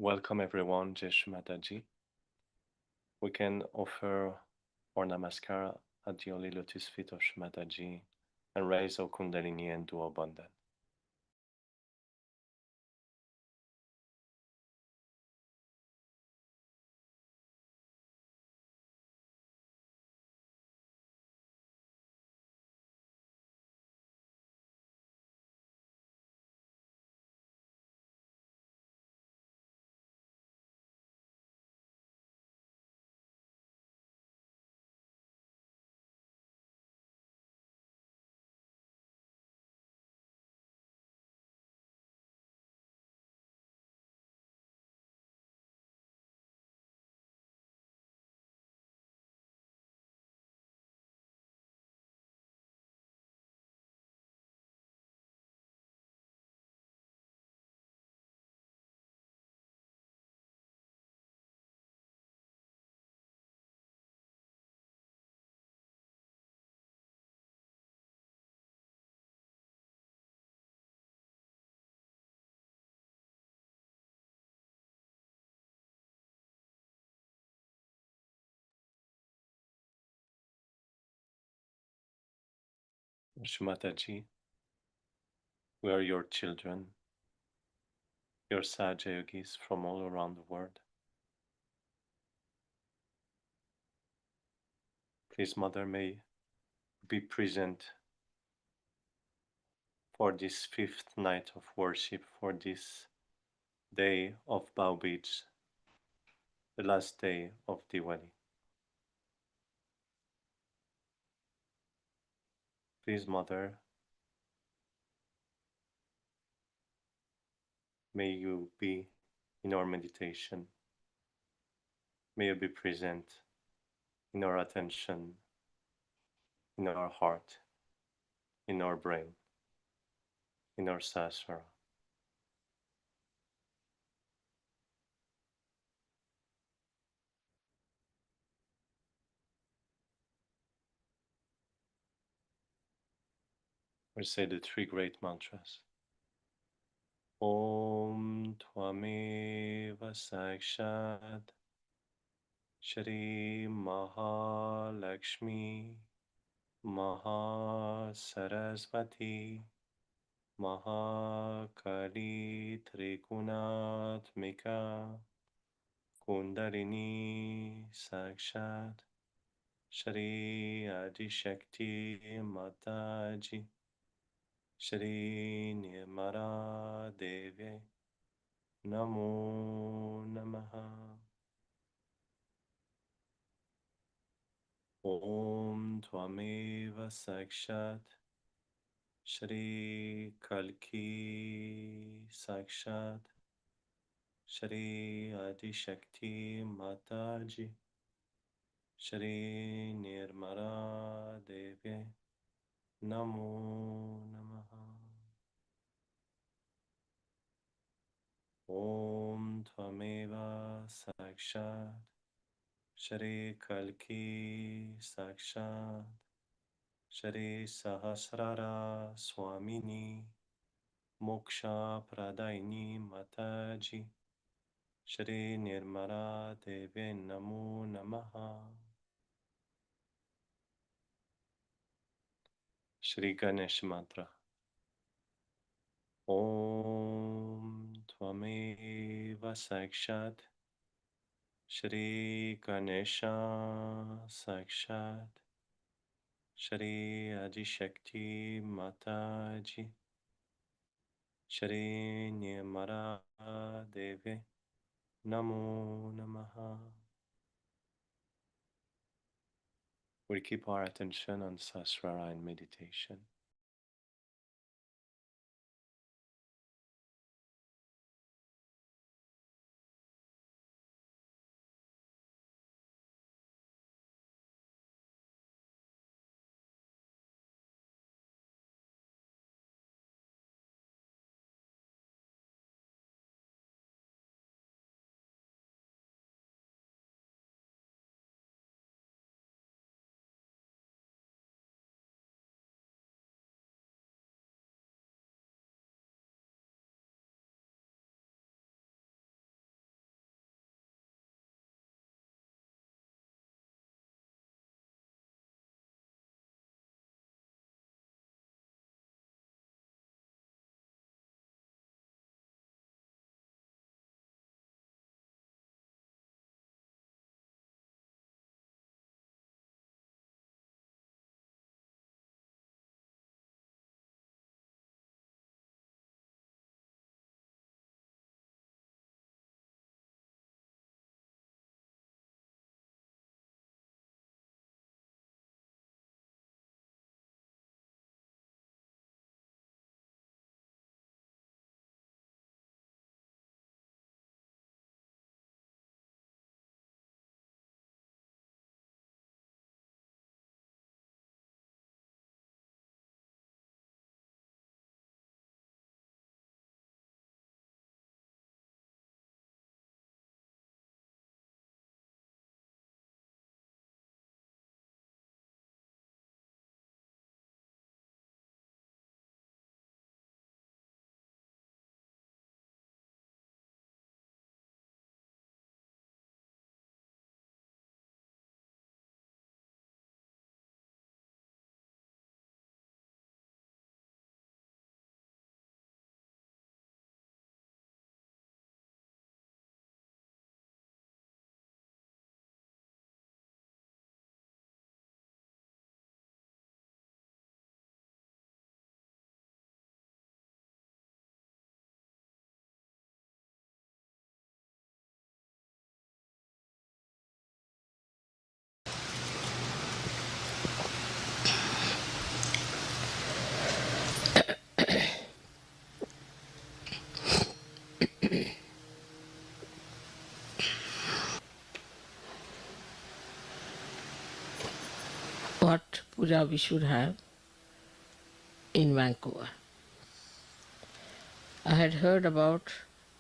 Welcome everyone, Jai Shri Mataji. We can offer our namaskar at the holy lotus feet of Shri Mataji and raise our kundalini and do abundance. Shri Mataji, we are your children, your Sahaja Yogis from all around the world. Please, Mother, may be present for this fifth night of worship, for this day of Bhaubij, the last day of Diwali. Please, Mother, may you be in our meditation. May you be present in our attention, in our heart, in our brain, in our sasara. We say the three great mantras. Om Tvameva Sakshat Shri Mahalakshmi Mahasaraswati Mahakali Trigunatmika Kundalini Sakshat Shri Adishakti Mataji Shri Nirmala Devi Namo Namaha. Om Tvameva Sakshat Shri Kalki Sakshat Shri Adishakti Mataji Shri Nirmala Devi Namo Namaha. Om Tvameva Sakshat Shri Kalki Sakshat Shri Sahasrara Swamini Moksha Pradaini Mataji Shri Nirmala Devi Namo Namaha. Shri Ganesh Mantra. Om Tvameva Sakshat Shri Ganesha Sakshat Shri Adishakti Mataji Shri Nirmala Devi Namo Namaha. We'll keep our attention on Sasrara and meditation. what puja we should have in Vancouver. I had heard about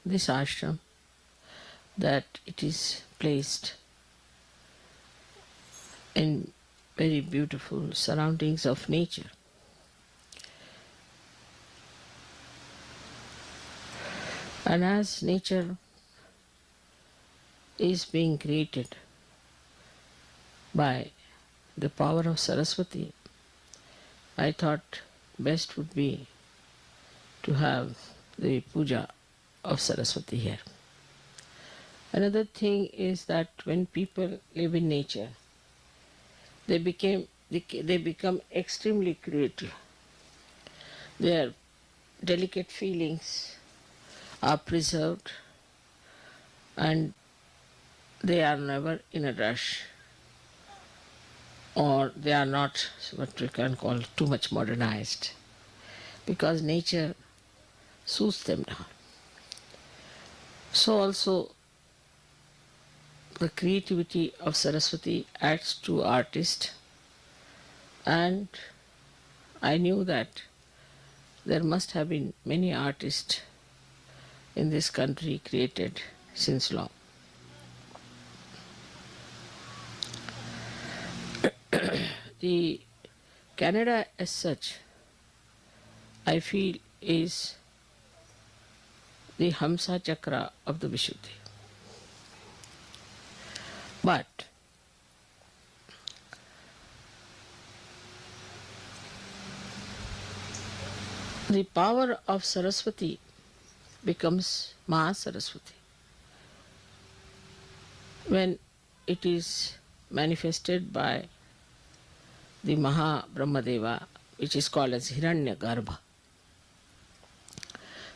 this ashram, that it is placed in very beautiful surroundings of nature. And as nature is being created by the power of Saraswati, I thought best would be to have the puja of Saraswati here. Another thing is that when people live in nature, they become extremely creative. Their delicate feelings are preserved and they are never in a rush, or they are not what we can call too much modernized, because nature soothes them down. So also the creativity of Saraswati adds to artists, and I knew that there must have been many artists in this country created since long. The Canada as such, I feel, is the Hamsa Chakra of the Vishuddhi. But the power of Saraswati becomes Maha Saraswati when it is manifested by the Maha Brahmadeva, which is called as Hiranya Garbha.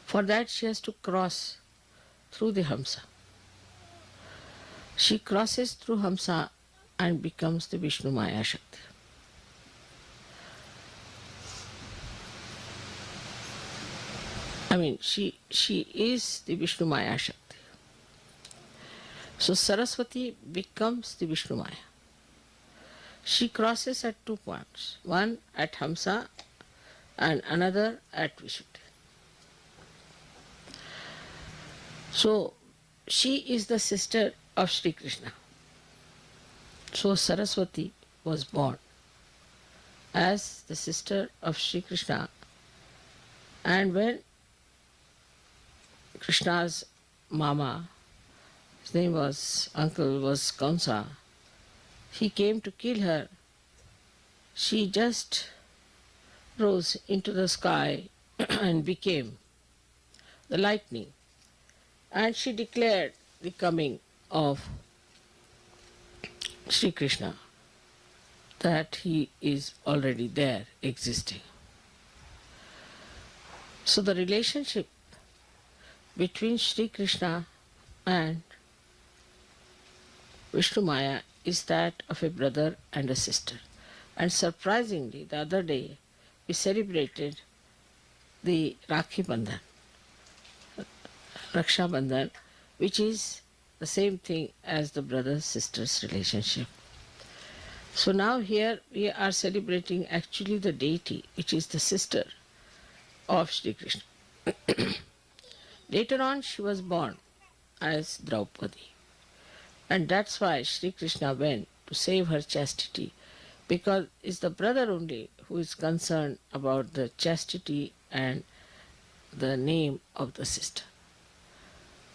For that she has to cross through the Hamsa. She crosses through Hamsa and becomes the Vishnu Maya Shakti. I mean, she is the Vishnu Maya Shakti. So Saraswati becomes the Vishnu Maya. She crosses at 2 points, one at Hamsa and another at Vishuddhi. So she is the sister of Sri Krishna. So Saraswati was born as the sister of Sri Krishna, and when Krishna's mama, his name was, uncle was Kamsa, he came to kill her, she just rose into the sky and became the lightning, and she declared the coming of Sri Krishna, that he is already there existing. So the relationship between Sri Krishna and Vishnu Maya is that of a brother and a sister. And surprisingly, the other day we celebrated the Rakhi Bandhan, Raksha Bandhan, which is the same thing as the brother-sister's relationship. So now here we are celebrating actually the deity, which is the sister of Sri Krishna. Later on she was born as Draupadi. And that's why Sri Krishna went to save her chastity, because it's the brother only who is concerned about the chastity and the name of the sister.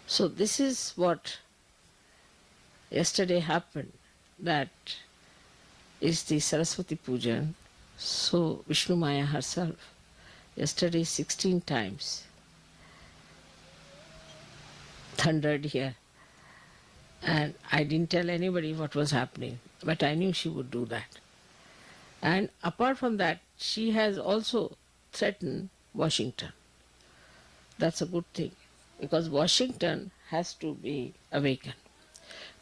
So this is what yesterday happened, that is the Saraswati Pujan. So Vishnu Maya herself, yesterday 16 times thundered here. And I didn't tell anybody what was happening, but I knew she would do that. And apart from that, she has also threatened Washington. That's a good thing, because Washington has to be awakened.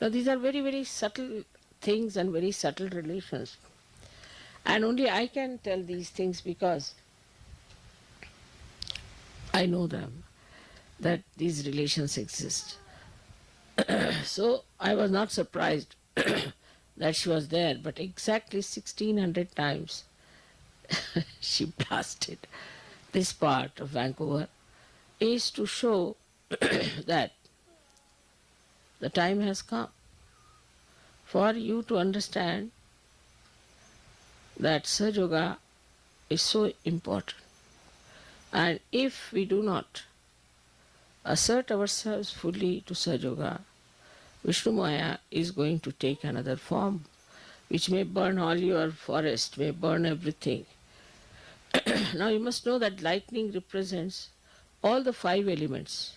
Now these are very, very subtle things and very subtle relations. And only I can tell these things because I know them, that these relations exist. So I was not surprised that she was there, but exactly 1600 times she blasted this part of Vancouver is to show that the time has come for you to understand that Sahaja Yoga is so important. And if we do not assert ourselves fully to Sahaja Yoga, Vishnu Maya is going to take another form, which may burn all your forest, may burn everything. Now you must know that lightning represents all the five elements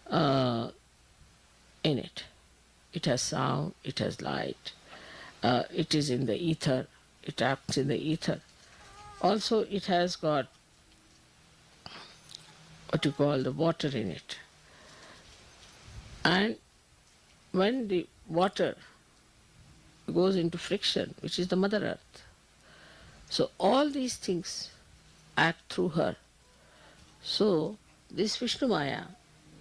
uh, in it. It has sound, it has light, it is in the ether, it acts in the ether. Also, it has got what you call the water in it. And when the water goes into friction, which is the Mother Earth, so all these things act through her. So, this Vishnu Maya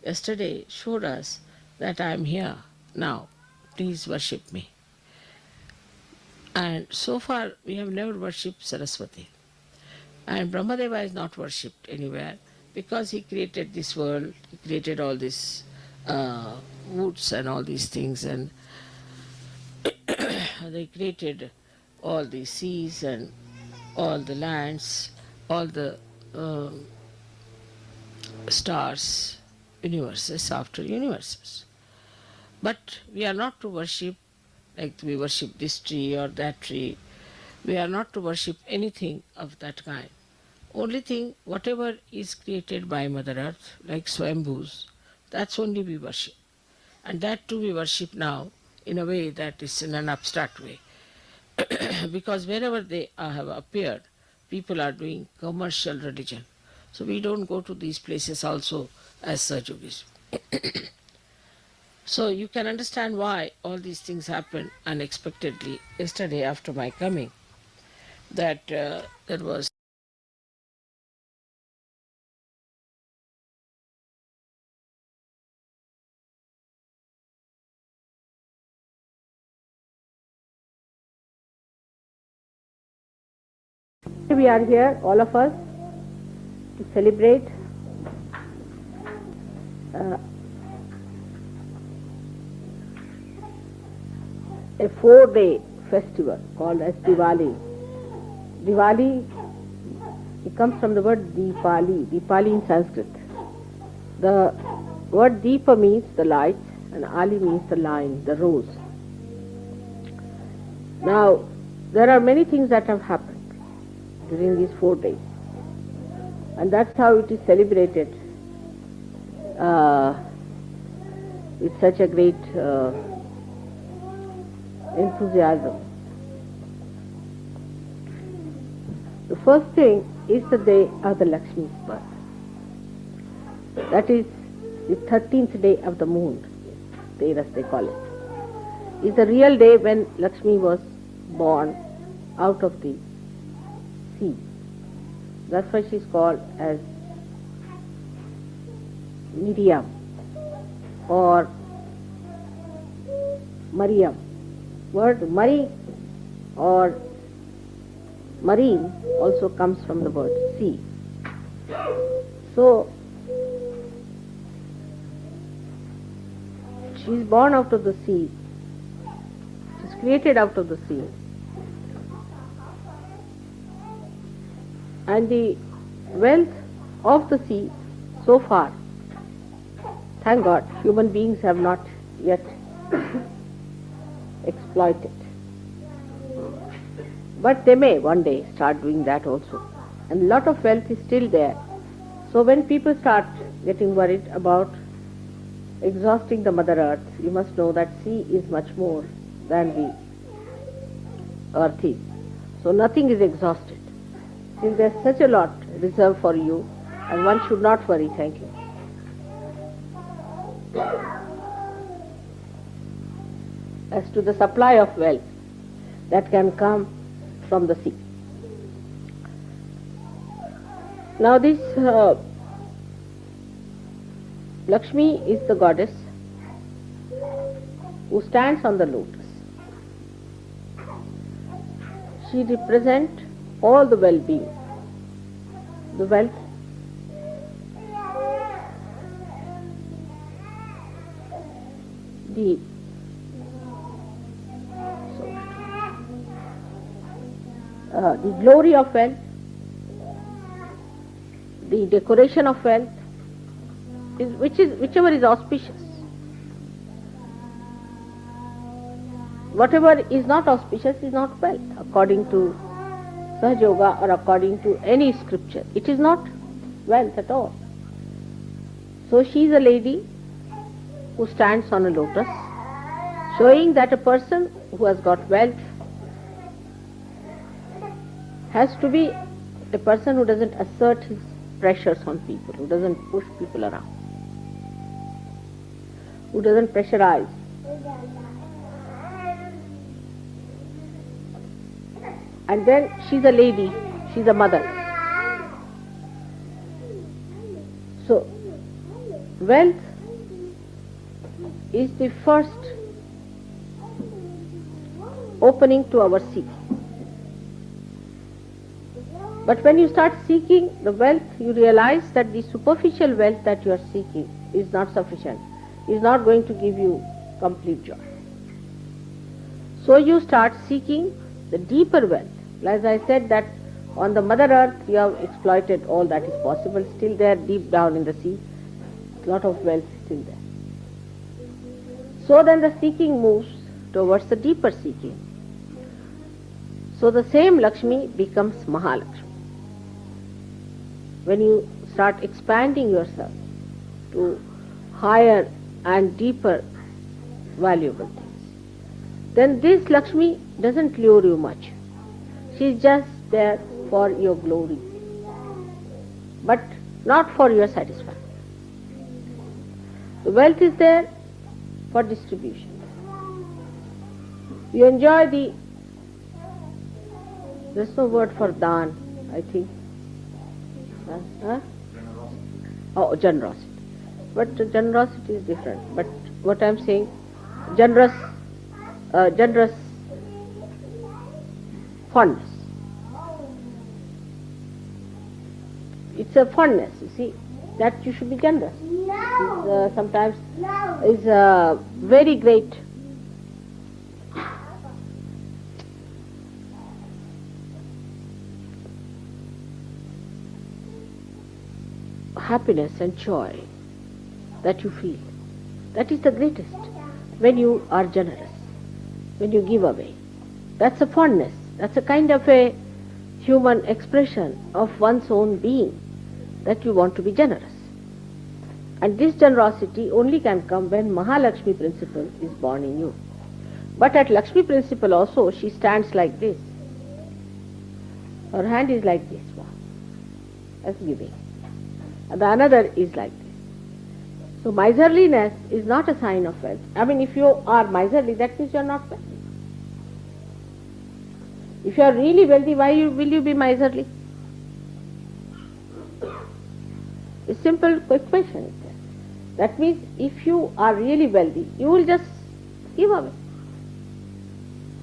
yesterday showed us that I am here now. Please worship me. And so far, we have never worshipped Saraswati. And Brahmadeva is not worshipped anywhere because he created this world, he created all these uh, woods and all these things, and they created all the seas and all the lands, all the um stars, universes after universes. But we are not to worship like we worship this tree or that tree. We are not to worship anything of that kind. Only thing, whatever is created by Mother Earth, like Swambhus, that's only we worship. And that too we worship now in a way that is in an abstract way. Because wherever they have appeared, people are doing commercial religion. So we don't go to these places also as such yogis. So you can understand why all these things happened unexpectedly yesterday after my coming. That there was. We are here, all of us, to celebrate uh, a 4-day festival called as Diwali. Diwali, it comes from the word Deepali, Deepali in Sanskrit. The word Deepa means the light and Ali means the line, the rose. Now, there are many things that have happened during these 4 days, and that's how it is celebrated with such a great enthusiasm. The first thing is the day of the Lakshmi's birth. That is the 13th day of the moon, Teras they call it. Is the real day when Lakshmi was born out of the sea. That's why she's called as Miriam or Mariam. Word Mari or marine also comes from the word sea. So she is born out of the sea. She is created out of the sea. And the wealth of the sea so far, thank God, human beings have not yet exploited. But they may one day start doing that also. And a lot of wealth is still there. So when people start getting worried about exhausting the Mother Earth, you must know that sea is much more than the earth is. So nothing is exhausted. Since there is such a lot reserved for you, and one should not worry. Thank you. As to the supply of wealth that can come from the sea. Now this Lakshmi is the goddess who stands on the lotus. She represents all the well-being, the wealth, the the glory of wealth, the decoration of wealth, whichever is auspicious. Whatever is not auspicious is not wealth, according to Sahaja Yoga or according to any scripture. It is not wealth at all. So she is a lady who stands on a lotus, showing that a person who has got wealth has to be a person who doesn't assert his pressures on people, who doesn't push people around, who doesn't pressurize. And then she's a lady, she's a mother. So, wealth is the first opening to our seeking. But when you start seeking the wealth, you realize that the superficial wealth that you are seeking is not sufficient, is not going to give you complete joy. So you start seeking the deeper wealth. As I said that on the Mother Earth you have exploited all that is possible, still there deep down in the sea, a lot of wealth still there. So then the seeking moves towards the deeper seeking. So the same Lakshmi becomes Mahalakshmi. When you start expanding yourself to higher and deeper valuable things, then this Lakshmi doesn't lure you much. She is just there for your glory, but not for your satisfaction. The wealth is there for distribution. You enjoy there's no word for daan, I think. Oh, generosity. But generosity is different. But what I'm saying, generous fondness. It's a fondness, you see, that you should be generous. Sometimes is a very great happiness and joy that you feel. That is the greatest when you are generous, when you give away. That's a fondness. That's a kind of a human expression of one's own being, that you want to be generous. And this generosity only can come when Mahalakshmi principle is born in you. But at Lakshmi principle also, she stands like this. Her hand is like this one, as giving. And the another is like this. So miserliness is not a sign of wealth. I mean, if you are miserly, that means you are not wealthy. If you are really wealthy, why will you be miserly? A simple equation is there. That means if you are really wealthy, you will just give away.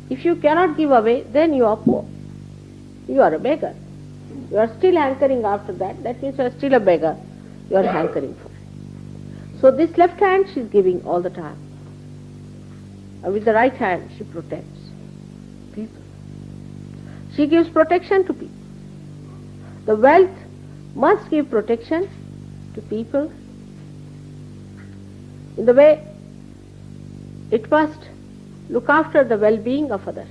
If you cannot give away, then you are poor. You are a beggar. You are still hankering after that. That means you are still a beggar. You are hankering for it. So this left hand she is giving all the time. And with the right hand she protects people. She gives protection to people. The wealth must give protection to people in the way it must look after the well-being of others,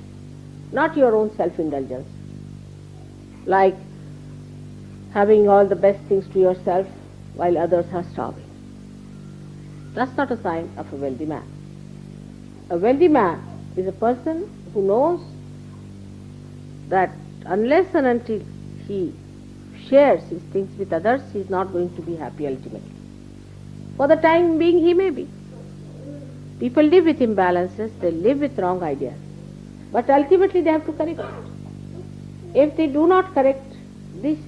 not your own self-indulgence, like having all the best things to yourself while others are starving. That's not a sign of a wealthy man. A wealthy man is a person who knows that unless and until he shares his things with others, he is not going to be happy ultimately. For the time being, he may be. People live with imbalances, they live with wrong ideas. But ultimately they have to correct it. If they do not correct this,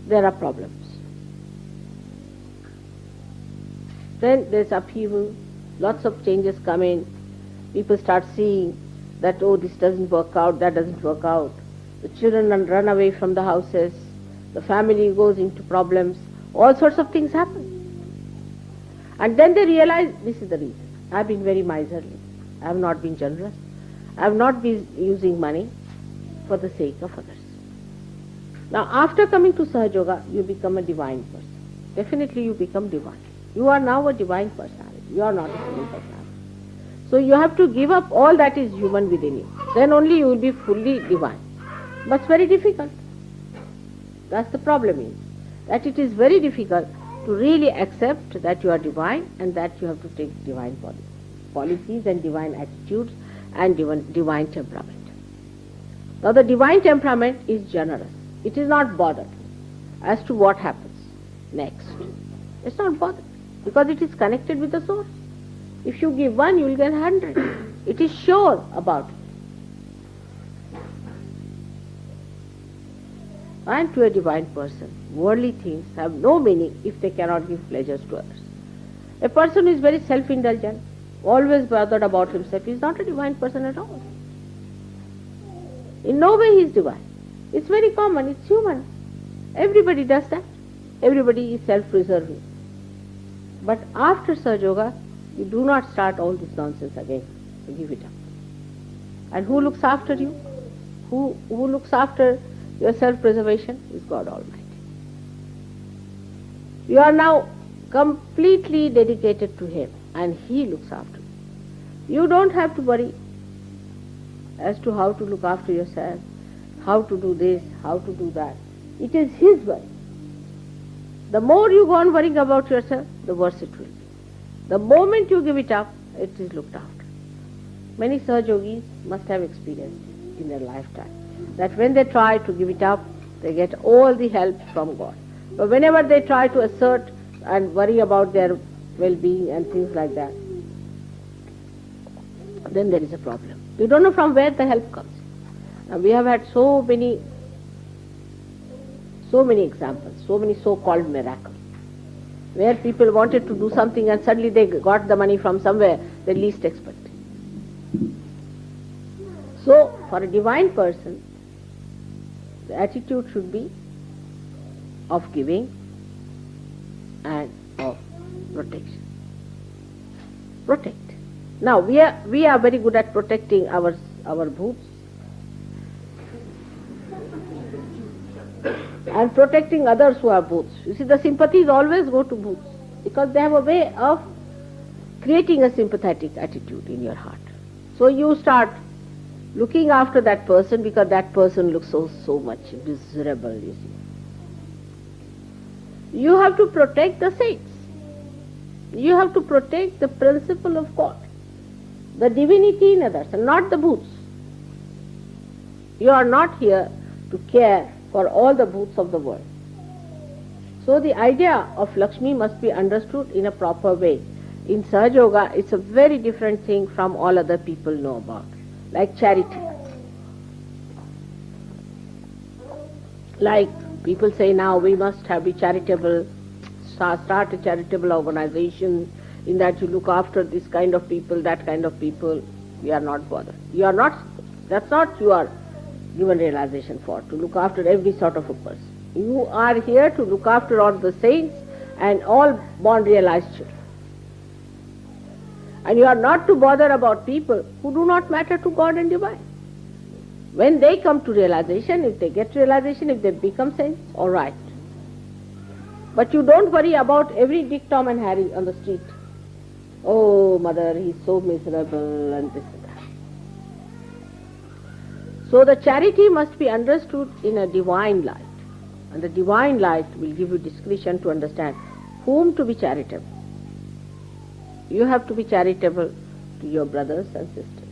there are problems. Then there's upheaval, Lots of changes come in. People start seeing that, oh, this doesn't work out, that doesn't work out. The children run away from the houses. The family goes into problems. All sorts of things happen. And then they realize this is the reason. I have been very miserly. I have not been generous. I have not been using money for the sake of others. Now, after coming to Sahaja Yoga, you become a divine person. Definitely you become divine. You are now a divine personality. You are not a human personality. So you have to give up all that is human within you. Then only you will be fully divine. But it's very difficult. That's the problem is, that it is very difficult to really accept that you are divine and that you have to take divine policies and divine attitudes and divine temperament. Now the divine temperament is generous. It is not bothered as to what happens next. It's not bothered because it is connected with the source. If you give one, you will get 100. It is sure about it. And to a divine person, worldly things have no meaning if they cannot give pleasures to others. A person who is very self-indulgent, always bothered about himself, is not a divine person at all. In no way he is divine. It's very common, it's human. Everybody does that. Everybody is self-preserving. But after Sahaja Yoga, you do not start all this nonsense again. You give it up. And who looks after you? Who looks after your self-preservation? Is God Almighty. You are now completely dedicated to Him and He looks after you. You don't have to worry as to how to look after yourself, how to do this, how to do that. It is His worry. The more you go on worrying about yourself, the worse it will be. The moment you give it up, it is looked after. Many Sahaja Yogis must have experienced it in their lifetime, that when they try to give it up, they get all the help from God. But whenever they try to assert and worry about their well-being and things like that, then there is a problem. You don't know from where the help comes. Now we have had so many examples, so many so-called miracles, where people wanted to do something and suddenly they got the money from somewhere they least expected. So, for a divine person, the attitude should be of giving and of protection. Protect. Now, we are very good at protecting our bhoots and protecting others who are bhoots. You see, the sympathies always go to bhoots because they have a way of creating a sympathetic attitude in your heart. So you start looking after that person because that person looks so much miserable, you see. You have to protect the saints. You have to protect the principle of God, the divinity in others, and not the bhoots. You are not here to care for all the bhoots of the world. So the idea of Lakshmi must be understood in a proper way. In Sahaja Yoga, it's a very different thing from all other people know about, like charity. Like people say now we must be charitable, start a charitable organization in that you look after this kind of people, that kind of people. We are not bothered. You are not, that's not you are given realization for, to look after every sort of a person. You are here to look after all the saints and all born realized children. And you are not to bother about people who do not matter to God and divine. When they come to realization, if they get realization, if they become saints, all right. But you don't worry about every Dick, Tom and Harry on the street. Oh, mother, he's so miserable and this and that. So the charity must be understood in a divine light. And the divine light will give you discretion to understand whom to be charitable. You have to be charitable to your brothers and sisters.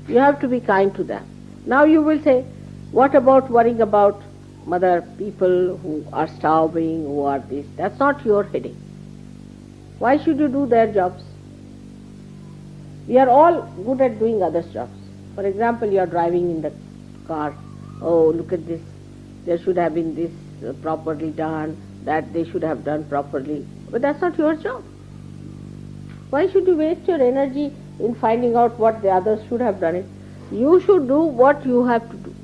You have to be kind to them. Now you will say, what about worrying about mother people who are starving, who are this? That's not your headache. Why should you do their jobs? We are all good at doing others' jobs. For example, you are driving in the car. Oh, look at this. There should have been this properly done, that they should have done properly. But that's not your job. Why should you waste your energy in finding out what the others should have done it? You should do what you have to do.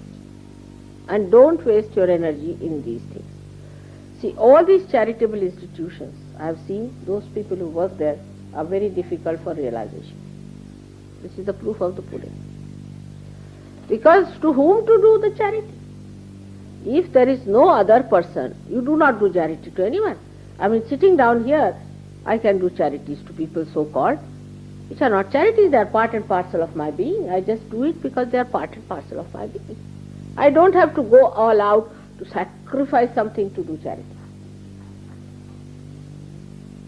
And don't waste your energy in these things. See, all these charitable institutions, I have seen those people who work there are very difficult for realization. This is the proof of the pudding. Because to whom to do the charity? If there is no other person, you do not do charity to anyone. I mean, sitting down here, I can do charities to people so-called, which are not charities, they are part and parcel of my being. I just do it because they are part and parcel of my being. I don't have to go all out to sacrifice something to do charity.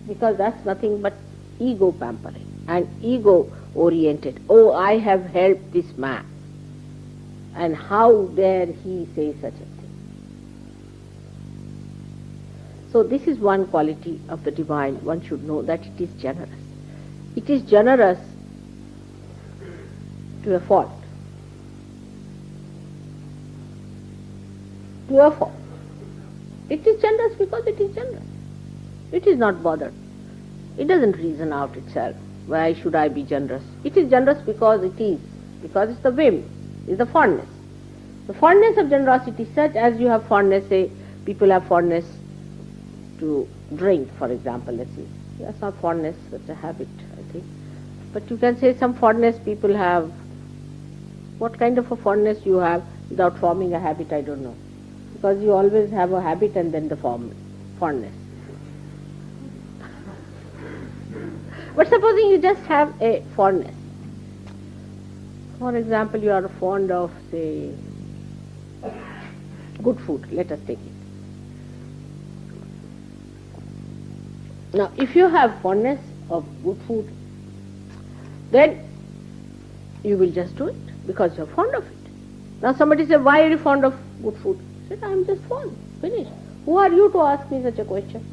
Because that's nothing but ego pampering and ego oriented. Oh, I have helped this man. And how dare he say such a thing? So this is one quality of the divine. One should know that it is generous. It is generous to a fault. To a fault. It is generous because it is generous. It is not bothered. It doesn't reason out itself. Why should I be generous? It is generous because it is. Because it's the whim, it's the fondness. The fondness of generosity, such as you have fondness, say, people have fondness to drink, for example, let's see. That's not fondness, that's a habit, I think. But you can say some fondness people have. What kind of a fondness you have without forming a habit, I don't know. Because you always have a habit and then the fondness. But supposing you just have a fondness. For example, you are fond of, say, good food, let us take it. Now, if you have fondness of good food, then you will just do it because you are fond of it. Now somebody says, why are you fond of good food? I said, I am just fond, finished. Who are you to ask me such a question?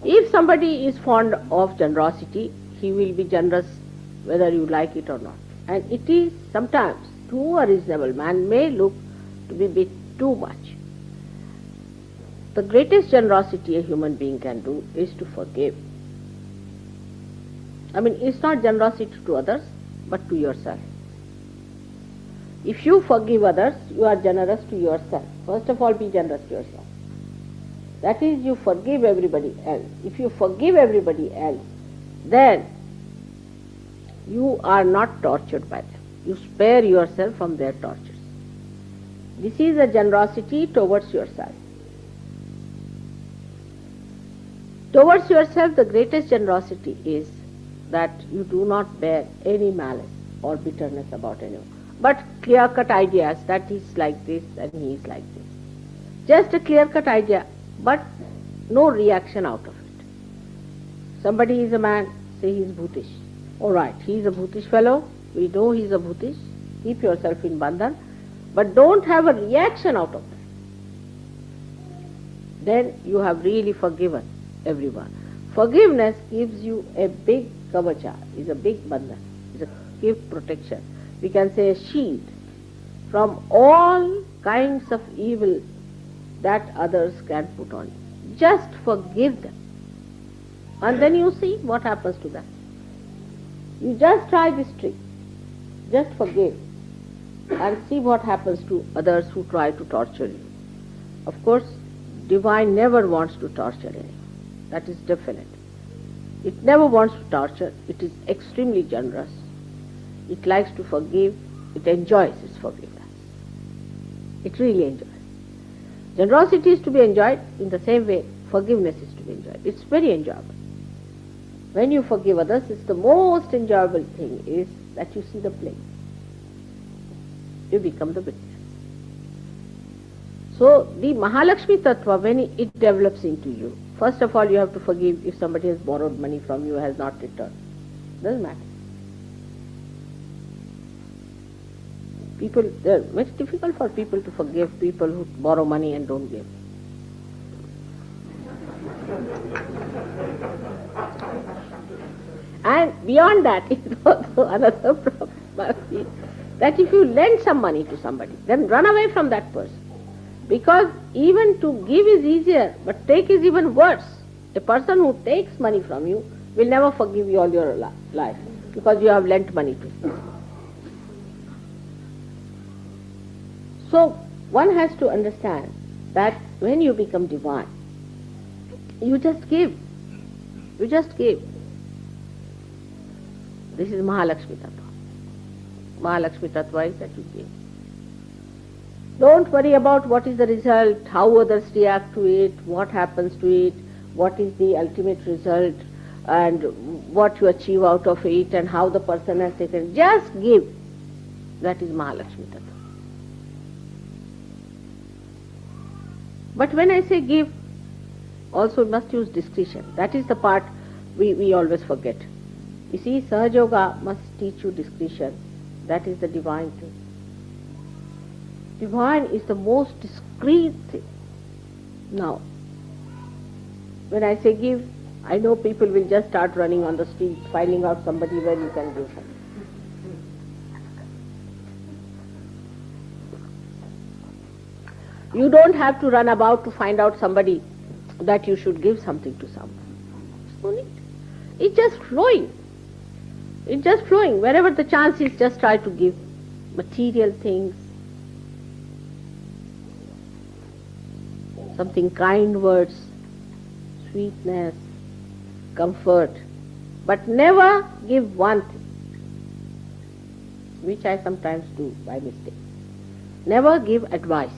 If somebody is fond of generosity, he will be generous whether you like it or not. And it is sometimes, to a reasonable man, may look to be a bit too much. The greatest generosity a human being can do is to forgive. I mean, it's not generosity to others, but to yourself. If you forgive others, you are generous to yourself. First of all, be generous to yourself. That is, you forgive everybody else. If you forgive everybody else, then you are not tortured by them. You spare yourself from their tortures. This is a generosity towards yourself. Towards yourself, the greatest generosity is that you do not bear any malice or bitterness about anyone, but clear-cut ideas that he's like this and he is like this. Just a clear-cut idea, but no reaction out of it. Somebody is a man, say he is bhutish. All right, he is a bhutish fellow, we know he is a bhutish, keep yourself in bandhan, but don't have a reaction out of that. Then you have really forgiven everyone. Forgiveness gives you a big kavacha, is a big bandhan, is a gift protection. We can say a shield from all kinds of evil that others can put on you. Just forgive them. And then you see what happens to them. You just try this trick. Just forgive and see what happens to others who try to torture you. Of course, divine never wants to torture anyone. That is definite. It never wants to torture. It is extremely generous. It likes to forgive. It enjoys its forgiveness. It really enjoys. Generosity is to be enjoyed in the same way forgiveness is to be enjoyed. It's very enjoyable. When you forgive others, it's the most enjoyable thing is that you see the play. You become the witness. So the Mahalakshmi Tattva, when it develops into you, first of all you have to forgive if somebody has borrowed money from you, has not returned. Doesn't matter. It's difficult for people to forgive people who borrow money and don't give. And beyond that is also another problem that if you lend some money to somebody, then run away from that person. Because even to give is easier, but take is even worse. A person who takes money from you will never forgive you all your life because you have lent money to him. So one has to understand that when you become divine, you just give. You just give. This is Mahalakshmi Tattva. Mahalakshmi Tattva is that you give. Don't worry about what is the result, how others react to it, what happens to it, what is the ultimate result, and what you achieve out of it, and how the person has taken it. Just give. That is Mahalakshmi Tattva. But when I say give, also we must use discretion. That is the part we always forget. You see, Sahaja Yoga must teach you discretion. That is the divine thing. Divine is the most discreet thing. Now, when I say give, I know people will just start running on the street, finding out somebody where you can give something. You don't have to run about to find out somebody that you should give something to someone. No need. It's just flowing. It's just flowing. Wherever the chance is, just try to give material things, something kind words, sweetness, comfort, but never give one thing, which I sometimes do by mistake. Never give advice.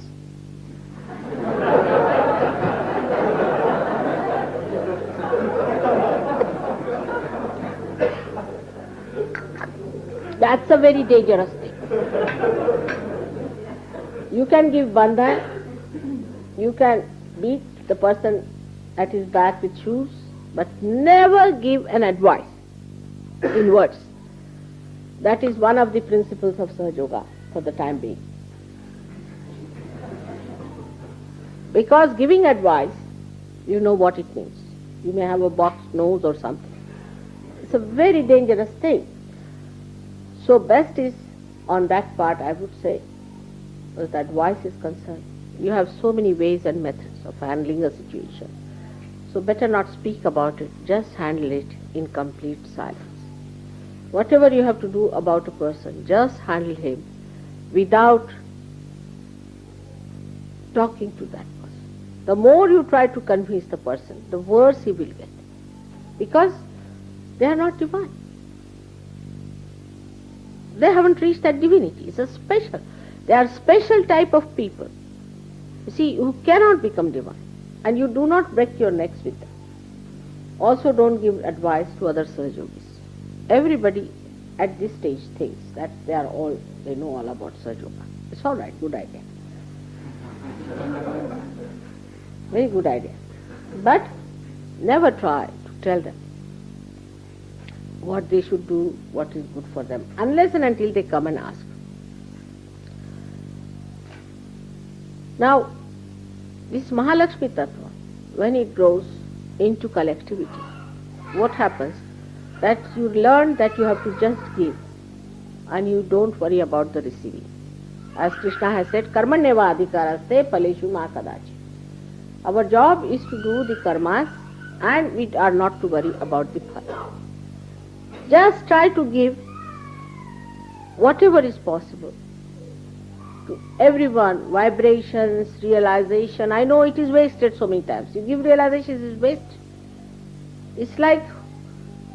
That's a very dangerous thing. You can give bandhan, you can beat the person at his back with shoes, but never give an advice in words. That is one of the principles of Sahaja Yoga for the time being. Because giving advice, you know what it means. You may have a boxed nose or something. It's a very dangerous thing. So best is, on that part I would say, as advice is concerned, you have so many ways and methods of handling a situation. So better not speak about it, just handle it in complete silence. Whatever you have to do about a person, just handle him without talking to that person. The more you try to convince the person, the worse he will get. Because they are not divine. They haven't reached that divinity. It's a special. They are special type of people. You see, who cannot become divine. And you do not break your necks with them. Also don't give advice to other Sahaja Yogis. Everybody at this stage thinks that they know all about Sahaja Yoga. It's all right, good idea. Very good idea. But never try to tell them what they should do, what is good for them, unless and until they come and ask. Now, this Mahalakshmi Tattva, when it grows into collectivity, what happens? That you learn that you have to just give and you don't worry about the receiving. As Krishna has said, karmanyeva adhikaraste paleshu ma kadachi. Our job is to do the karmas and we are not to worry about the phala. Just try to give whatever is possible to everyone, vibrations, realization. I know it is wasted so many times. You give realization, it is waste. It's like,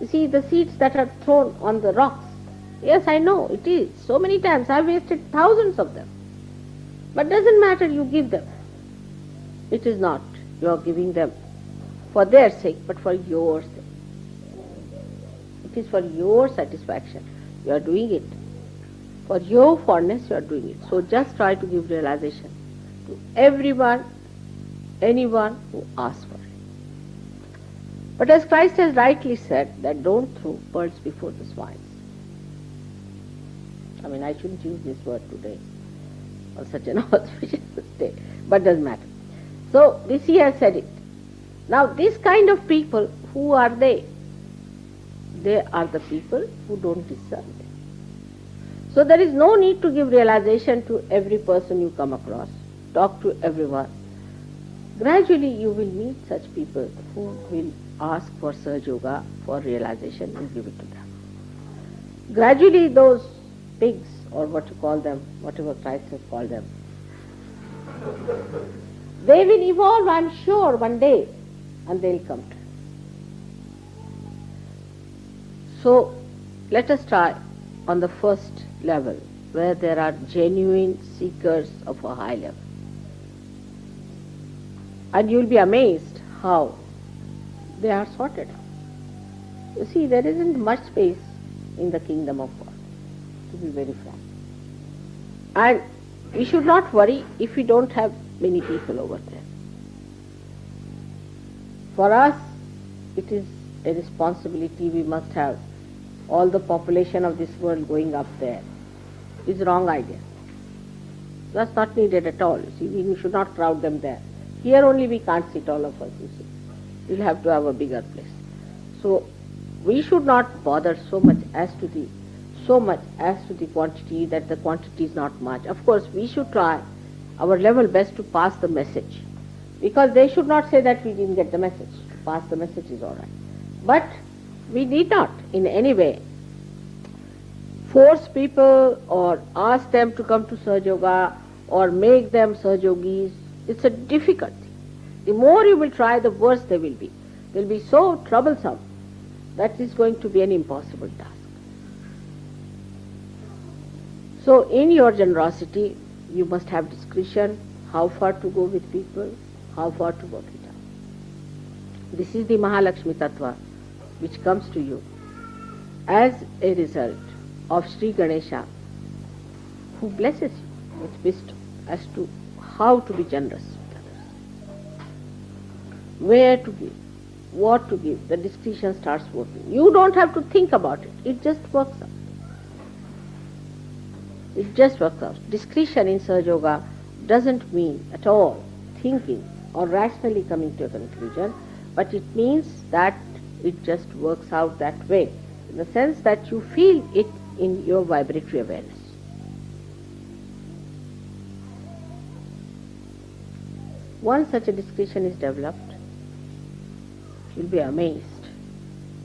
you see, the seeds that are thrown on the rocks. Yes, I know, it is. So many times I have wasted thousands of them. But doesn't matter, you give them. It is not you are giving them for their sake, but for your sake. It is for your satisfaction. You are doing it. For your fondness, you are doing it. So just try to give realization to everyone, anyone who asks for it. But as Christ has rightly said, that don't throw pearls before the swine. I mean, I shouldn't use this word today on such an auspicious day, but doesn't matter. So this he has said it. Now this kind of people, who are they? They are the people who don't discern it. So there is no need to give realization to every person you come across. Talk to everyone. Gradually you will meet such people who will ask for Saj Yoga for realization, you give it to them. Gradually those pigs, or what you call them, whatever Christ has called them, they will evolve, I'm sure, one day, and they'll come to. So let us try on the first level, where there are genuine seekers of a high level. And you'll be amazed how they are sorted out. You see, there isn't much space in the kingdom of God, to be very frank. And we should not worry if we don't have many people over there. For us, it is a responsibility. We must have all the population of this world going up there. It's a wrong idea. That's not needed at all. You see, we should not crowd them there. Here only we can't sit, all of us, you see. We'll have to have a bigger place. So we should not bother so much as to the quantity, that the quantity is not much. Of course, we should try our level best to pass the message, because they should not say that we didn't get the message. To pass the message is all right. But we need not in any way force people or ask them to come to Saj Yoga or make them Saj Yogis. It's a difficult thing. The more you will try, the worse they will be. They'll be so troublesome that is going to be an impossible task. So in your generosity, you must have discretion, how far to go with people, how far to work it out. This is the Mahalakshmi Tattva which comes to you as a result of Sri Ganesha, who blesses you with wisdom as to how to be generous with others, where to give, what to give. The discretion starts working. You don't have to think about it. It just works out. It just works out. Discretion in Saj Yoga doesn't mean at all thinking or rationally coming to a conclusion, but it means that it just works out that way, in the sense that you feel it in your vibratory awareness. Once such a discretion is developed, you'll be amazed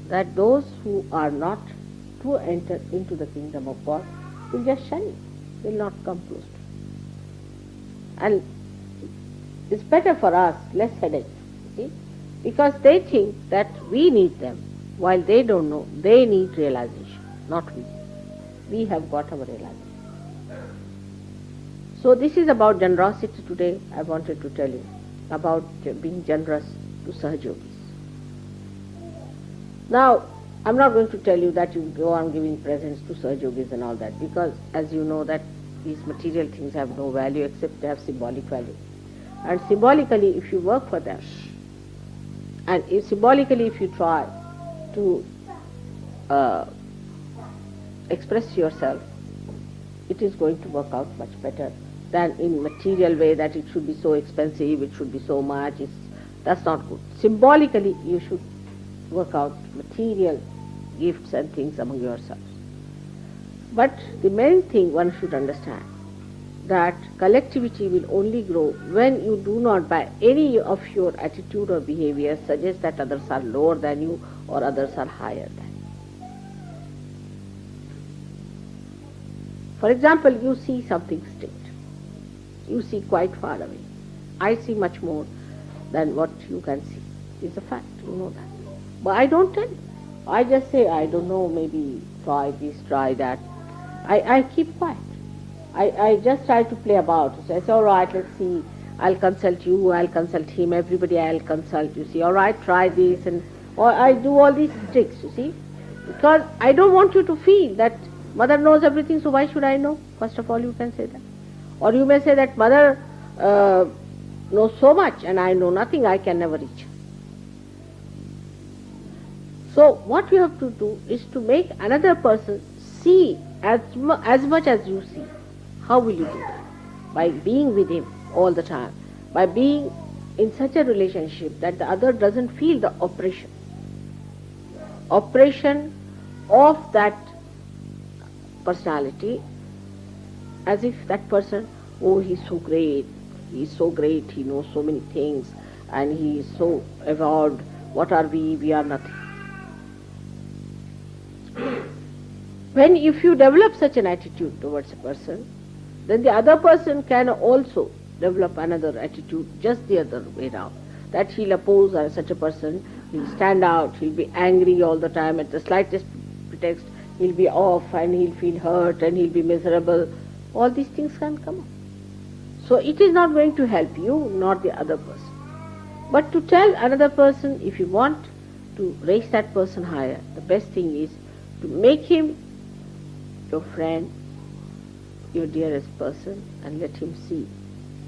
that those who are not to enter into the kingdom of God will just shun you. They will not come close to you. And it's better for us, less headache, see? Because they think that we need them, while they don't know they need realization, not we. We have got our realization. So this is about generosity today. I wanted to tell you about being generous to Saj Yogis. Now, I'm not going to tell you that you go on giving presents to Saj Yogis and all that, because as you know that these material things have no value except they have symbolic value. And symbolically, if you work for them, and symbolically if you try to express yourself, it is going to work out much better than in material way, that it should be so expensive, it should be so much. That's not good. Symbolically, you should work out material gifts and things among yourselves. But the main thing one should understand, that collectivity will only grow when you do not by any of your attitude or behavior suggest that others are lower than you or others are higher than you. For example, you see something straight. You see quite far away. I see much more than what you can see. It's a fact, you know that. But I don't tell you. I just say, I don't know, maybe try this, try that. I keep quiet. I just try to play about. So I say, all right, let's see. I'll consult you, I'll consult him, everybody I'll consult, you see. All right, try this. Or I do all these tricks, you see. Because I don't want you to feel that Mother knows everything, so why should I know? First of all, you can say that. Or you may say that Mother knows so much and I know nothing, I can never reach. So what you have to do is to make another person see as much as you see. How will you do that? By being with him all the time. By being in such a relationship that the other doesn't feel the oppression. Oppression of that personality, as if that person, oh, he's so great, he knows so many things, and he is so evolved, What are we? We are nothing. When if you develop such an attitude towards a person, then the other person can also develop another attitude just the other way around. That he'll oppose such a person, he'll stand out, he'll be angry all the time at the slightest pretext, he'll be off and he'll feel hurt and he'll be miserable. All these things can come up. So it is not going to help you, not the other person. But to tell another person, if you want to raise that person higher, the best thing is to make him your friend, your dearest person, and let him see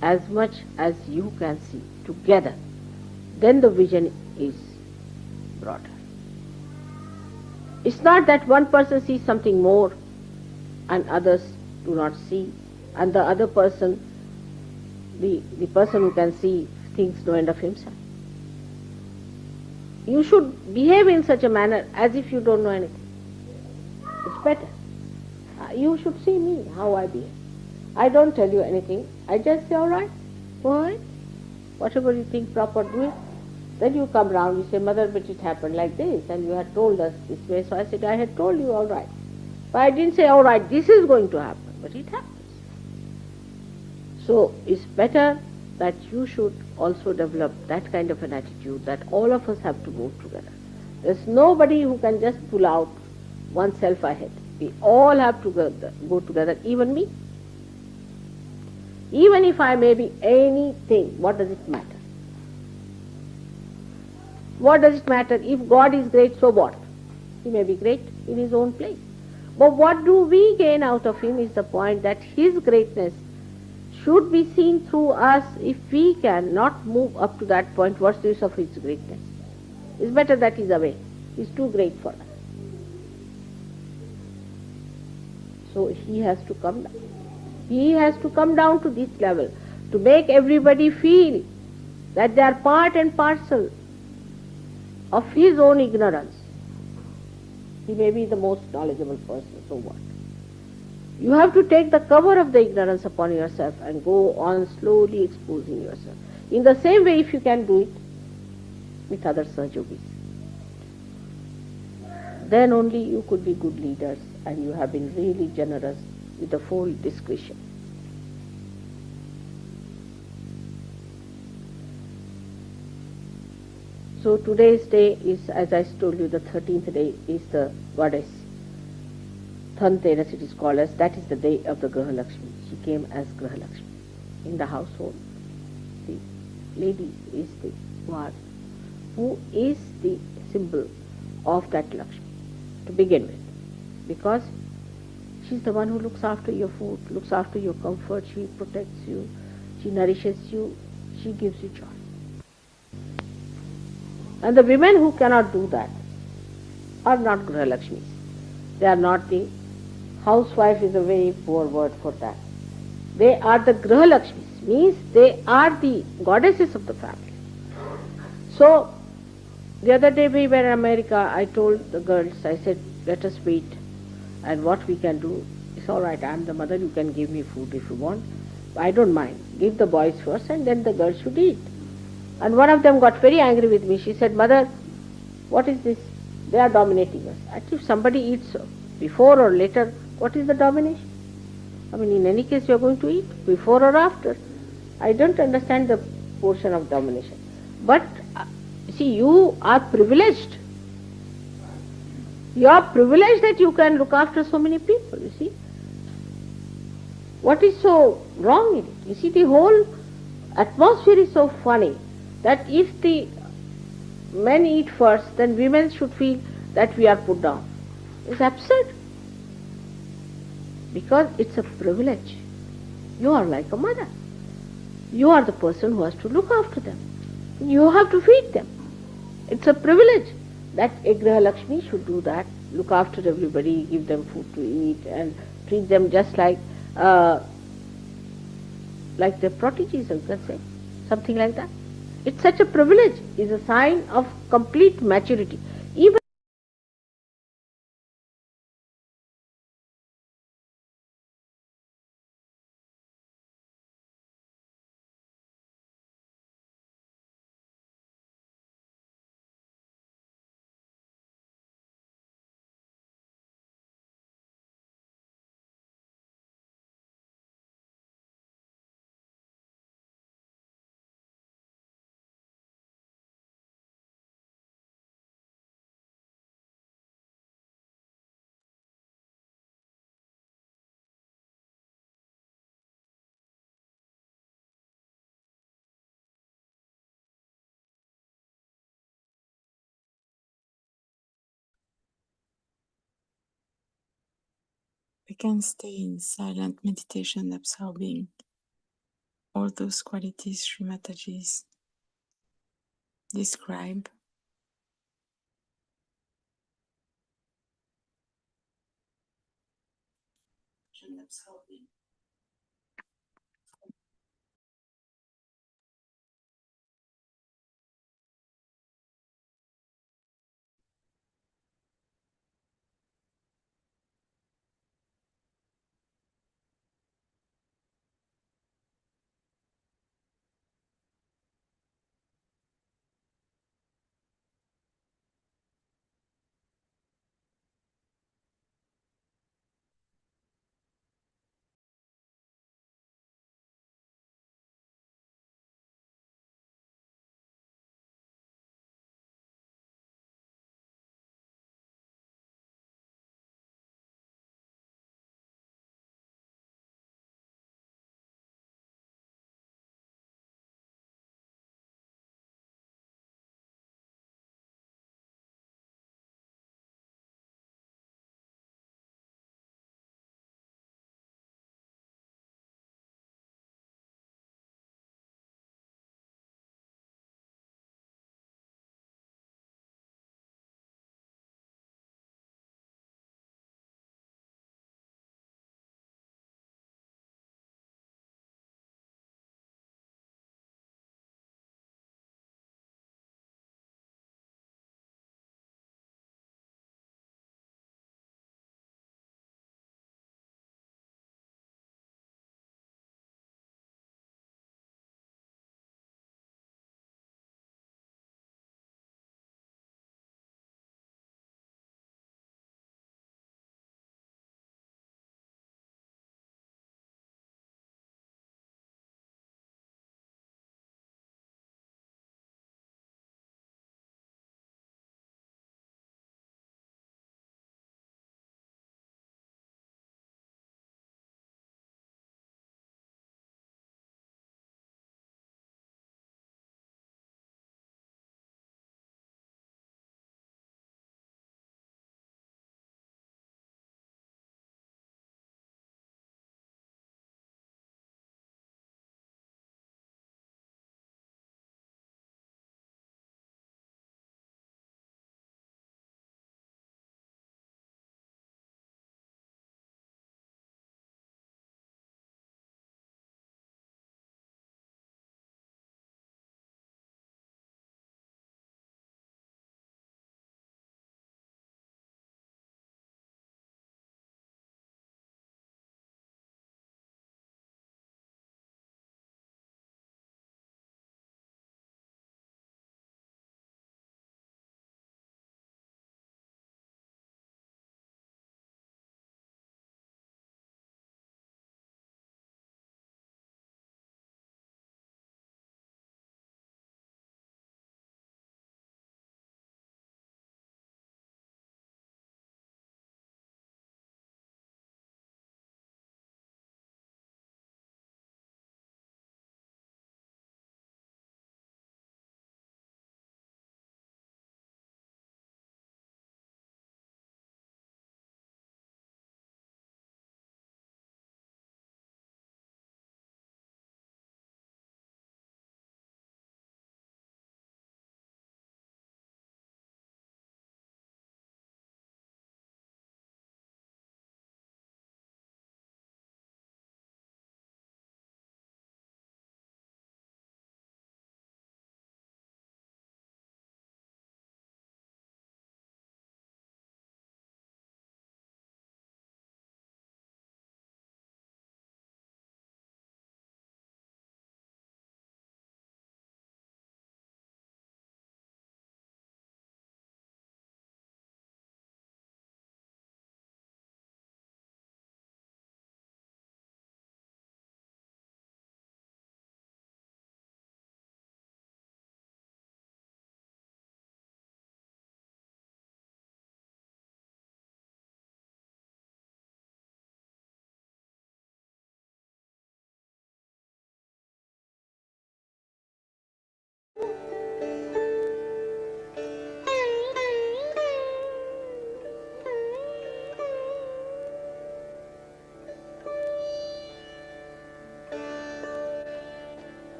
as much as you can see together. Then the vision is broader. It's not that one person sees something more and others do not see, and the other person, the person who can see, thinks no end of himself. You should behave in such a manner as if you don't know anything. It's better. You should see me, how I behave. I don't tell you anything. I just say, all right, go ahead. Whatever you think proper, do it. Then you come round, you say, Mother, but it happened like this, and you had told us this way. So I said, I had told you, all right. But I didn't say, all right, this is going to happen, but it happens. So it's better that you should also develop that kind of an attitude that all of us have to move together. There's nobody who can just pull out oneself ahead. We all have to go together, even me. Even if I may be anything, what does it matter? What does it matter? If God is great, so what? He may be great in his own place. But what do we gain out of him is the point that his greatness should be seen through us. If we cannot move up to that point, what's the use of his greatness? It's better that he's away. He's too great for us. So he has to come down. He has to come down to this level to make everybody feel that they are part and parcel of his own ignorance. He may be the most knowledgeable person, so what? You have to take the cover of the ignorance upon yourself and go on slowly exposing yourself. In the same way, if you can do it with other Sahajogis, then only you could be good leaders, and you have been really generous with the full discretion. So today's day is, as I told you, the 13th day is the goddess. Dhanteras it is called as, that is the day of the Graha Lakshmi. She came as Graha Lakshmi. In the household, the lady is the one who is the symbol of that Lakshmi to begin with. Because she's the one who looks after your food, looks after your comfort, she protects you, she nourishes you, she gives you joy. And the women who cannot do that are not Graha Lakshmis. They are not the housewife is a very poor word for that. They are the Graha Lakshmis, means they are the goddesses of the family. So, the other day we were in America, I told the girls, I said, let us wait, and what we can do, it's all right, I am the mother, you can give me food if you want. I don't mind. Give the boys first and then the girls should eat. And one of them got very angry with me. She said, Mother, what is this? They are dominating us. Actually, if somebody eats before or later, what is the domination? I mean, in any case, you are going to eat before or after. I don't understand the portion of domination. But, see, you are privileged. You are privileged that you can look after so many people, you see. What is so wrong in it? You see, the whole atmosphere is so funny that if the men eat first, then women should feel that we are put down. It's absurd. Because it's a privilege. You are like a mother. You are the person who has to look after them. You have to feed them. It's a privilege that a Graha Lakshmi should do that, look after everybody, give them food to eat and treat them just like their proteges, you can say, something like that. It's such a privilege, is a sign of complete maturity. Even we can stay in silent meditation, absorbing all those qualities Sri Mataji's describe. And absorbing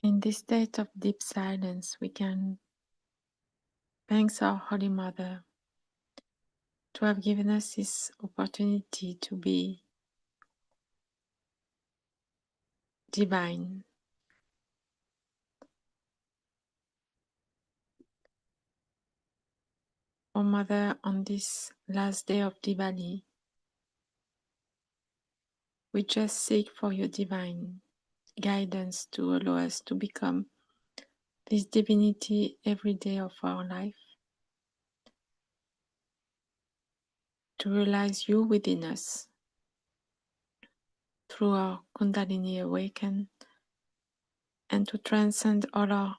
In this state of deep silence, we can thank our Holy Mother to have given us this opportunity to be divine. Oh Mother, on this last day of Diwali, we just seek for your divine guidance to allow us to become this divinity every day of our life, to realize you within us through our Kundalini awaken, and to transcend all our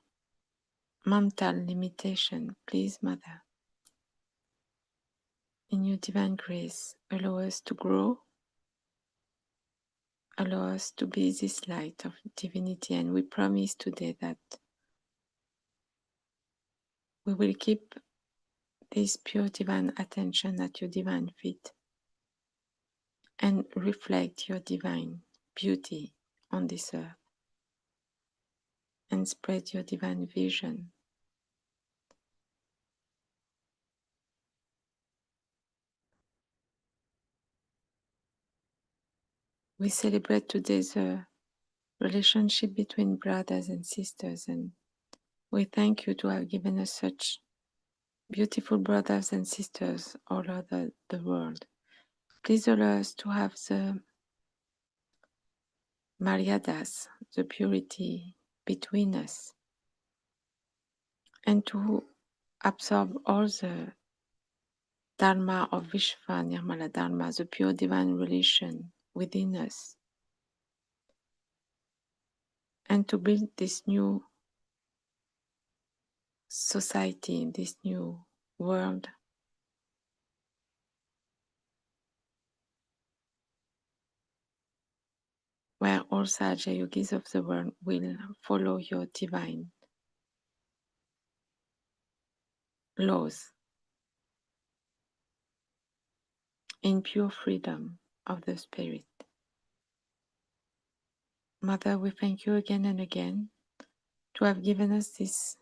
mental limitation. Please, Mother, in your divine grace, allow us to grow, allow us to be this light of divinity, and we promise today that we will keep this pure divine attention at your divine feet and reflect your divine beauty on this earth and spread your divine vision. We celebrate today the relationship between brothers and sisters, and we thank you to have given us such beautiful brothers and sisters all over the world. Please allow us to have the Maryadas, the purity between us, and to absorb all the Dharma of Vishva Nirmala Dharma, the pure divine relation within us, and to build this new society, this new world where all Sahaja Yogis of the world will follow your divine laws in pure freedom of the spirit. Mother, we thank you again and again to have given us this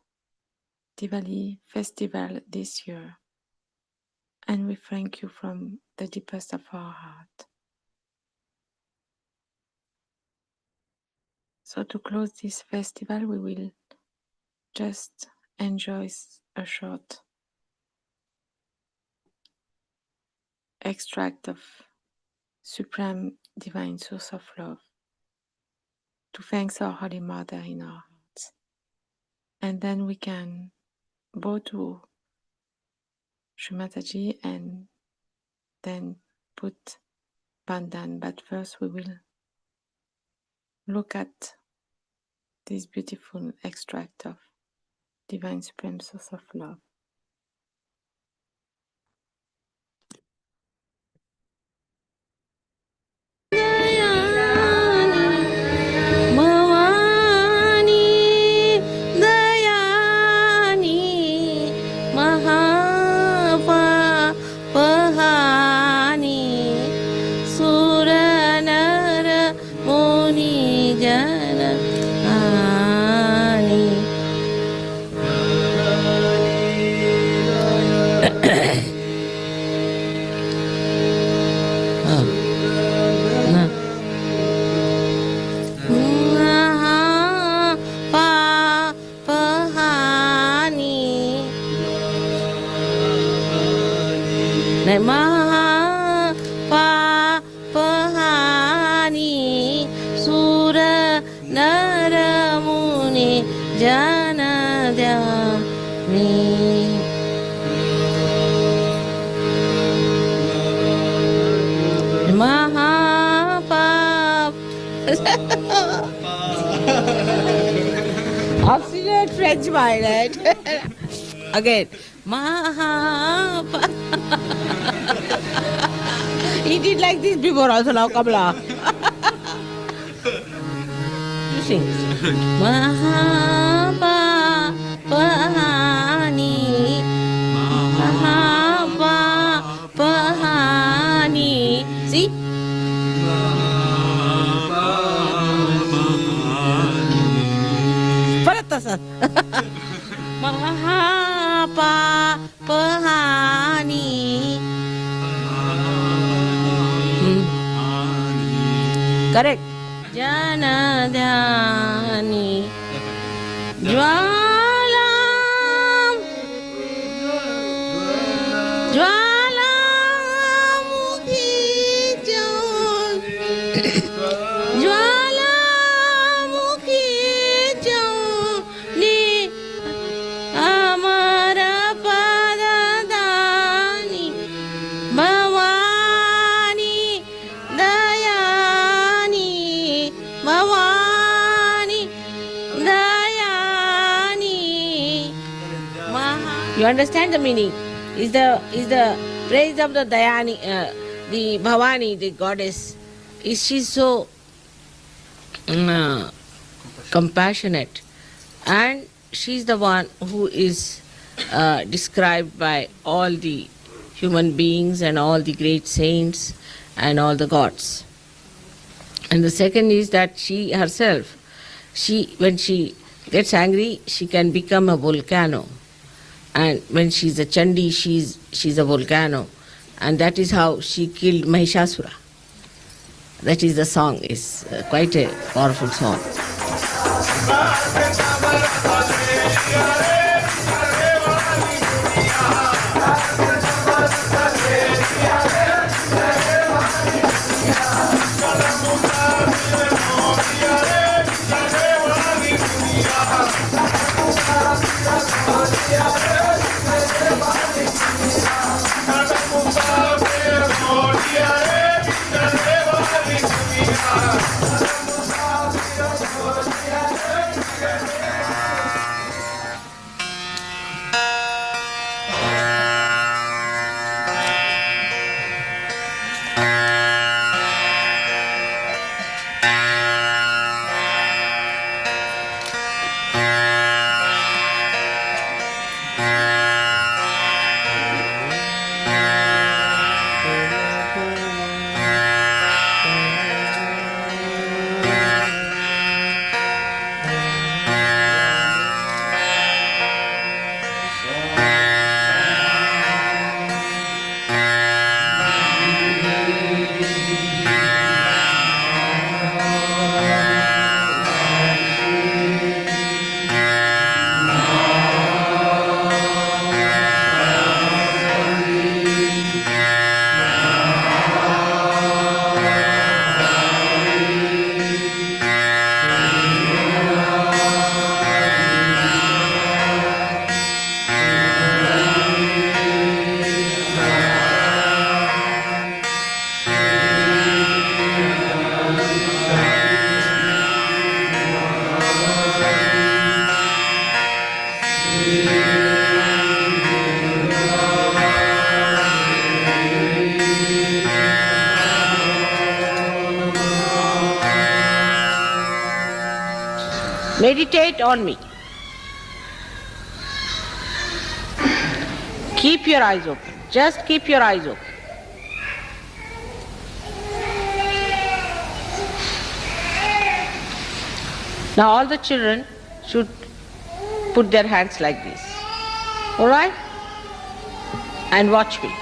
Diwali festival this year, and we thank you from the deepest of our heart. So to close this festival, we will just enjoy a short extract of Supreme Divine Source of Love to thank our Holy Mother in our hearts. And then we can bow to Shri Mataji and then put Bandhan. But first we will look at this beautiful extract of Divine Supreme Source of Love. Obstinate French boy, right? Again. He did like this before also now, Cabella. You sing. See? Paratasan. Correct. Janadhyani Jwalam Jwalamukhi Jwalamukhi Ni Amara Padadani Bhavani Dayani Bhavani Dayani. You understand the meaning? Is the praise of the Dayani, the Bhavani, the goddess, is she so compassionate, and she's the one who is described by all the human beings and all the great saints and all the gods. And the second is that she herself, when she gets angry, she can become a volcano. And when she's a Chandi, she's a volcano. And that is how she killed Mahishasura. That is the song. It's quite a powerful song. Meditate on me. Keep your eyes open. Just keep your eyes open. Now all the children should put their hands like this. All right? And watch me.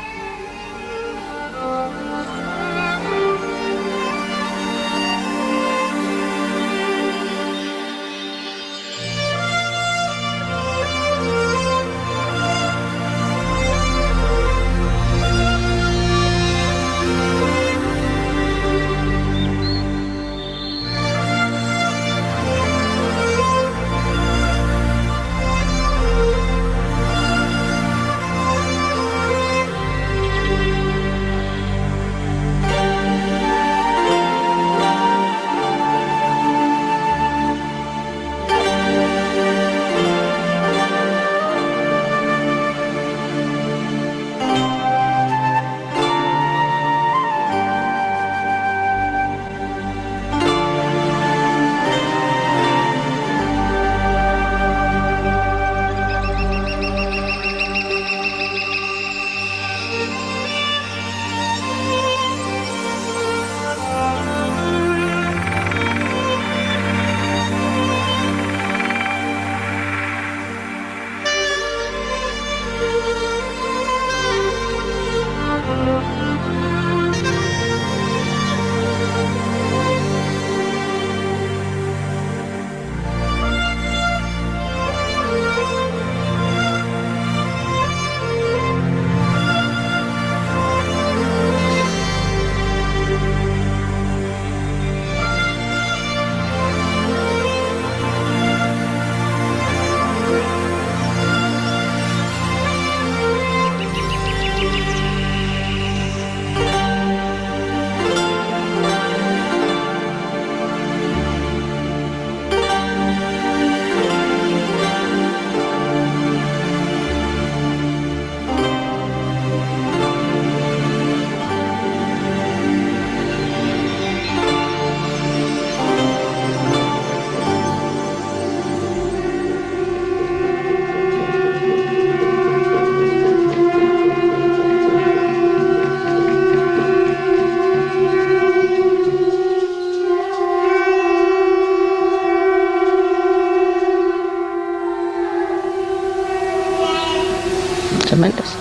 Tremendous.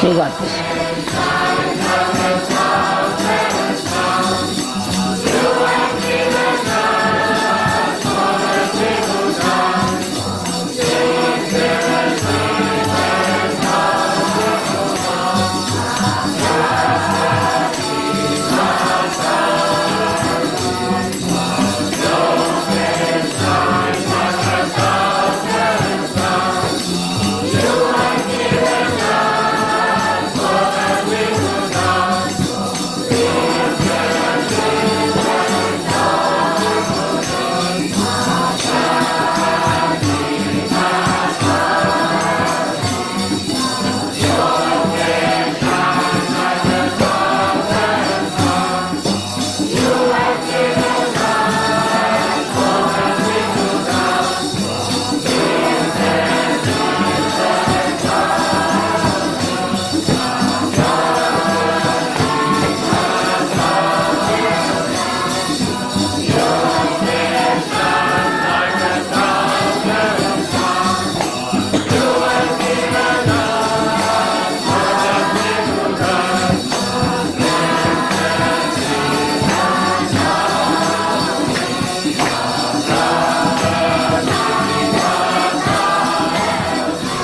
You got this.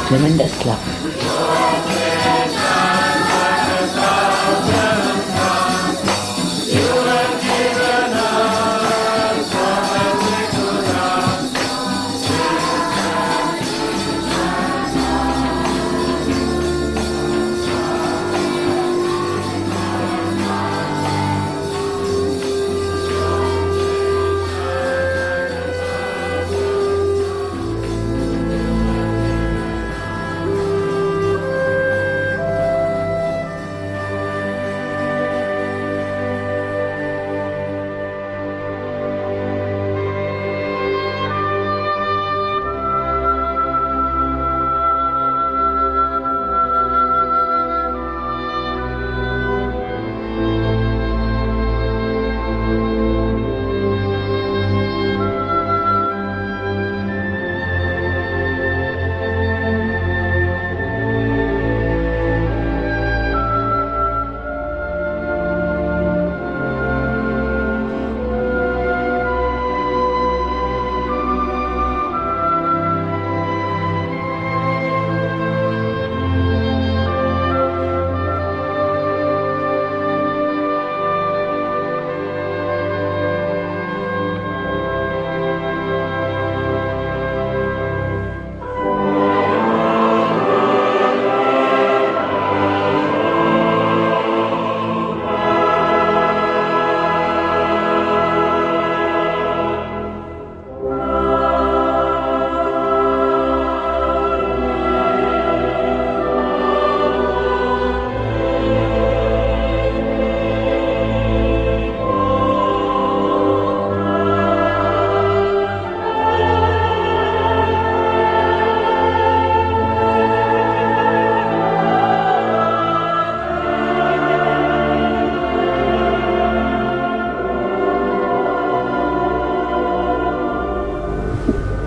Tremendous love.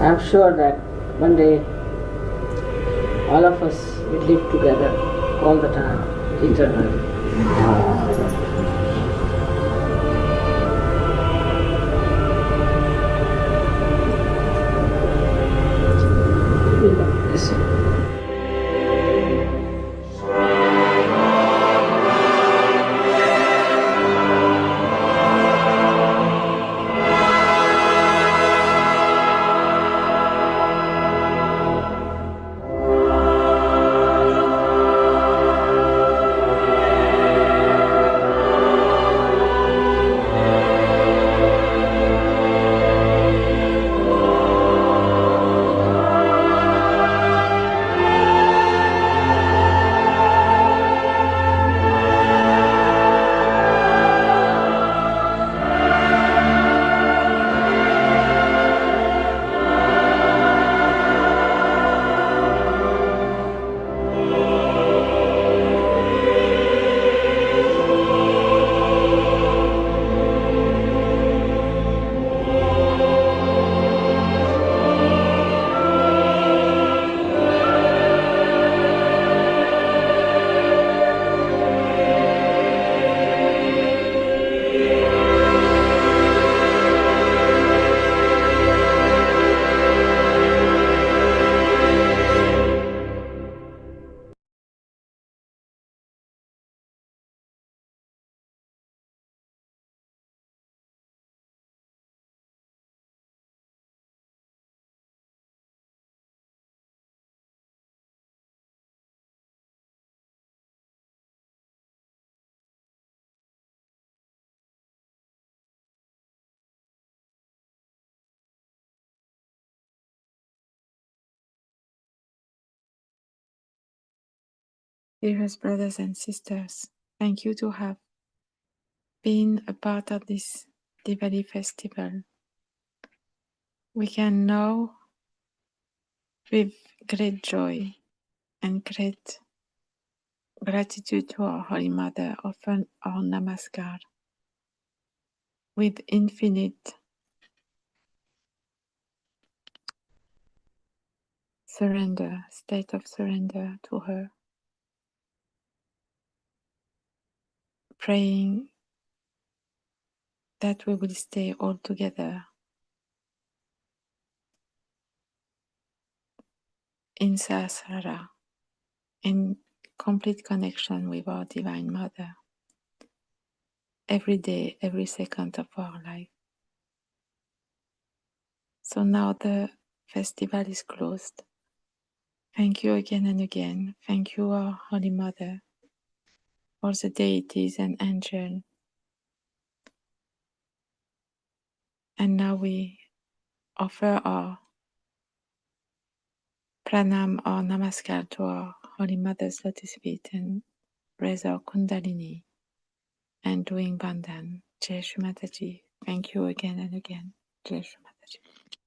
I'm sure that one day all of us will live together all the time, eternally. Listen. Dearest brothers and sisters, thank you to have been a part of this Diwali festival. We can now, with great joy and great gratitude to our Holy Mother, offer our namaskar with infinite surrender, state of surrender to her, praying that we will stay all together in Sahasrara, in complete connection with our Divine Mother, every day, every second of our life. So now the festival is closed. Thank you again and again. Thank you, our Holy Mother, all the deities and angels. And now we offer our pranam or namaskar to our Holy Mother's lotus feet and raise our kundalini and doing bandhan. Jai Shri Mataji. Thank you again and again. Jai Shri Mataji.